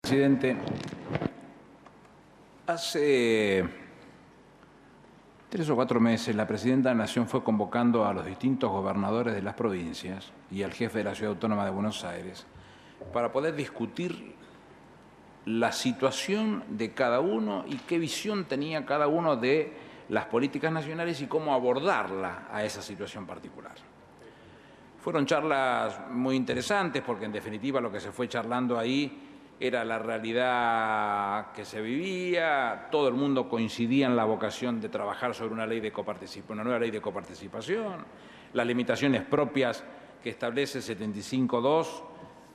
Presidente, hace 3 o 4 meses la Presidenta de la Nación fue convocando a los distintos gobernadores de las provincias y al jefe de la Ciudad Autónoma de Buenos Aires para poder discutir la situación de cada uno y qué visión tenía cada uno de las políticas nacionales y cómo abordarla a esa situación particular. Fueron charlas muy interesantes porque en definitiva lo que se fue charlando ahí era la realidad que se vivía, todo el mundo coincidía en la vocación de trabajar sobre una nueva ley de coparticipación, las limitaciones propias que establece 75.2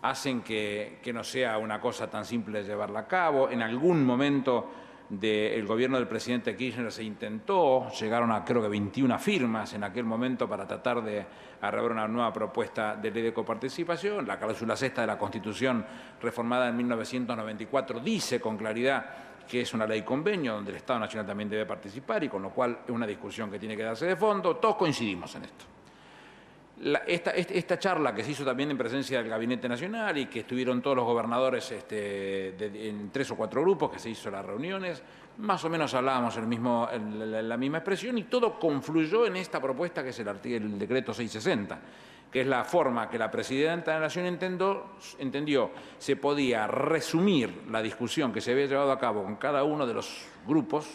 hacen que no sea una cosa tan simple de llevarla a cabo. En algún momento del gobierno del presidente Kirchner se intentó, llegaron a creo que 21 firmas en aquel momento para tratar de arreglar una nueva propuesta de ley de coparticipación. La cláusula sexta de la Constitución reformada en 1994 dice con claridad que es una ley convenio donde el Estado Nacional también debe participar y con lo cual es una discusión que tiene que darse de fondo. Todos coincidimos en esto. Esta charla que se hizo también en presencia del Gabinete Nacional y que estuvieron todos los gobernadores en 3 o 4 grupos que se hizo las reuniones, más o menos hablábamos la misma expresión y todo confluyó en esta propuesta que es el decreto 660, que es la forma que la Presidenta de la Nación entendió se podía resumir la discusión que se había llevado a cabo con cada uno de los grupos,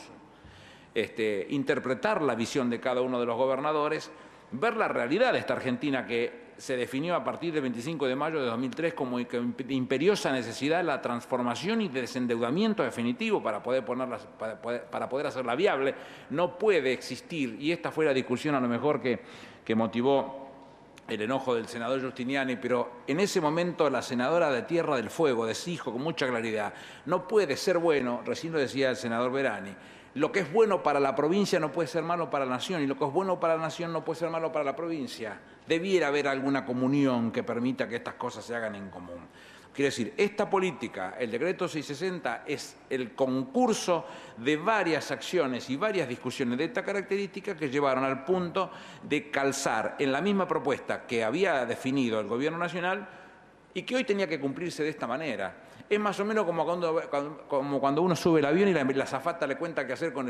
interpretar la visión de cada uno de los gobernadores, ver la realidad de esta Argentina que se definió a partir del 25 de mayo de 2003 como imperiosa necesidad de la transformación y de desendeudamiento definitivo para poder hacerla viable. No puede existir, y esta fue la discusión a lo mejor que motivó el enojo del senador Giustiniani, pero en ese momento la senadora de Tierra del Fuego dijo con mucha claridad, no puede ser bueno, recién lo decía el senador Verani, lo que es bueno para la provincia no puede ser malo para la nación y lo que es bueno para la nación no puede ser malo para la provincia. Debiera haber alguna comunión que permita que estas cosas se hagan en común. Quiere decir, esta política, el decreto 660, es el concurso de varias acciones y varias discusiones de esta característica que llevaron al punto de calzar en la misma propuesta que había definido el Gobierno Nacional y que hoy tenía que cumplirse de esta manera. Es más o menos como cuando uno sube el avión y la azafata le cuenta qué hacer con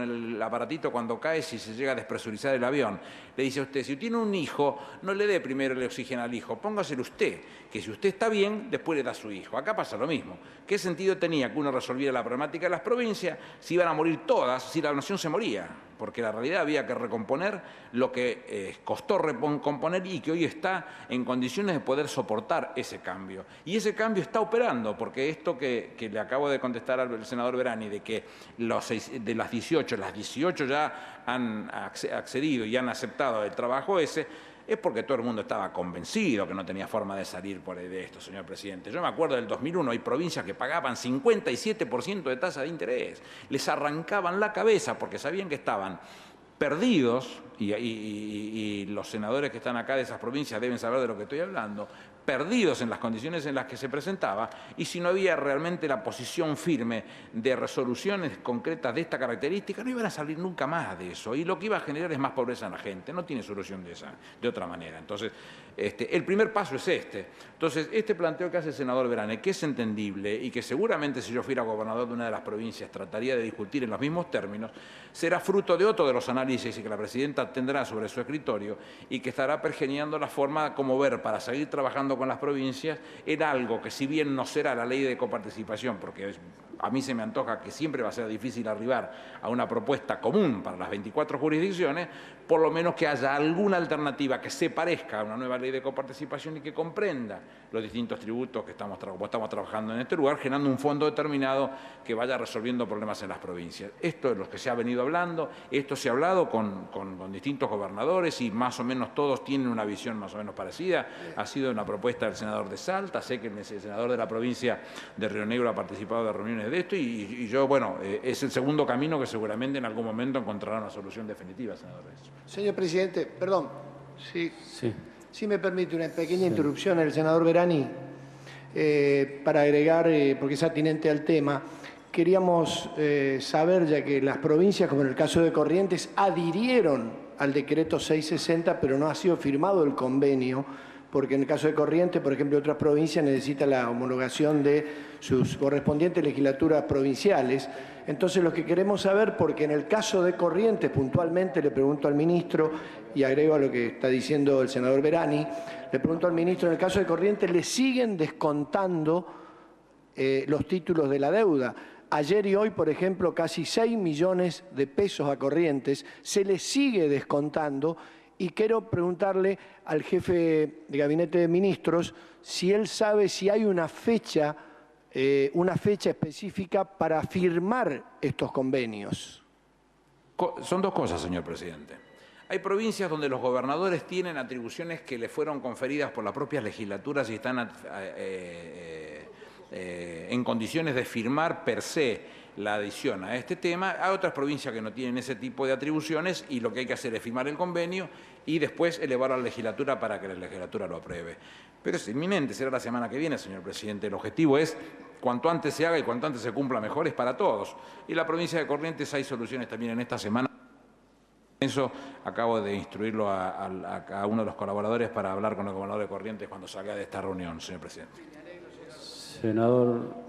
el aparatito cuando cae si se llega a despresurizar el avión. Le dice a usted, si tiene un hijo, no le dé primero el oxígeno al hijo, póngaselo usted, que si usted está bien, después le da a su hijo. Acá pasa lo mismo. ¿Qué sentido tenía que uno resolviera la problemática de las provincias si iban a morir todas, si la nación se moría? Porque la realidad había que recomponer lo que costó recomponer y que hoy está en condiciones de poder soportar ese cambio. Y ese cambio está operando, porque esto que le acabo de contestar al senador Verani, de que de las 18 ya han accedido y han aceptado el trabajo ese, es porque todo el mundo estaba convencido que no tenía forma de salir de esto, señor presidente. Yo me acuerdo del 2001, hay provincias que pagaban 57% de tasa de interés. Les arrancaban la cabeza porque sabían que estaban perdidos, y los senadores que están acá de esas provincias deben saber de lo que estoy hablando, perdidos en las condiciones en las que se presentaba, y si no había realmente la posición firme de resoluciones concretas de esta característica, no iban a salir nunca más de eso, y lo que iba a generar es más pobreza en la gente, no tiene solución de otra manera. Entonces, el primer paso es este. Entonces, este planteo que hace el senador Verani, que es entendible y que seguramente si yo fuera gobernador de una de las provincias trataría de discutir en los mismos términos, será fruto de otro de los análisis que la Presidenta tendrá sobre su escritorio y que estará pergeñando la forma como ver para seguir trabajando con las provincias en algo que si bien no será la ley de coparticipación, porque a mí se me antoja que siempre va a ser difícil arribar a una propuesta común para las 24 jurisdicciones, por lo menos que haya alguna alternativa que se parezca a una nueva ley de coparticipación y que comprenda los distintos tributos que estamos trabajando en este lugar, generando un fondo determinado que vaya resolviendo problemas en las provincias. Esto es lo que se ha venido hablando, esto se ha hablado con distintos gobernadores y más o menos todos tienen una visión más o menos parecida. Ha sido una propuesta del senador de Salta, sé que el senador de la provincia de Río Negro ha participado de reuniones de esto y yo, bueno, es el segundo camino que seguramente en algún momento encontrará una solución definitiva, senador. Señor presidente, perdón, si me permite una pequeña interrupción el senador Verani para agregar, porque es atinente al tema. Queríamos saber, ya que las provincias, como en el caso de Corrientes, adhirieron al decreto 660, pero no ha sido firmado el convenio, porque en el caso de Corrientes, por ejemplo, otras provincias necesitan la homologación de sus correspondientes legislaturas provinciales. Entonces, lo que queremos saber, porque en el caso de Corrientes, puntualmente, le pregunto al ministro, y agrego a lo que está diciendo el senador Verani, le pregunto al ministro, en el caso de Corrientes, ¿le siguen descontando los títulos de la deuda? Ayer y hoy, por ejemplo, casi 6 millones de pesos a Corrientes se le sigue descontando, y quiero preguntarle al jefe de gabinete de ministros si él sabe si hay una fecha específica para firmar estos convenios. Son dos cosas, señor presidente. Hay provincias donde los gobernadores tienen atribuciones que les fueron conferidas por las propias legislaturas y están en condiciones de firmar per se la adición a este tema. Hay otras provincias que no tienen ese tipo de atribuciones y lo que hay que hacer es firmar el convenio y después elevarlo a la legislatura para que la legislatura lo apruebe. Pero es inminente, será la semana que viene, señor presidente. El objetivo es cuanto antes se haga y cuanto antes se cumpla mejor, es para todos. Y la provincia de Corrientes hay soluciones también en esta semana. Eso acabo de instruirlo a uno de los colaboradores para hablar con el gobernador de Corrientes cuando salga de esta reunión, señor presidente. Senador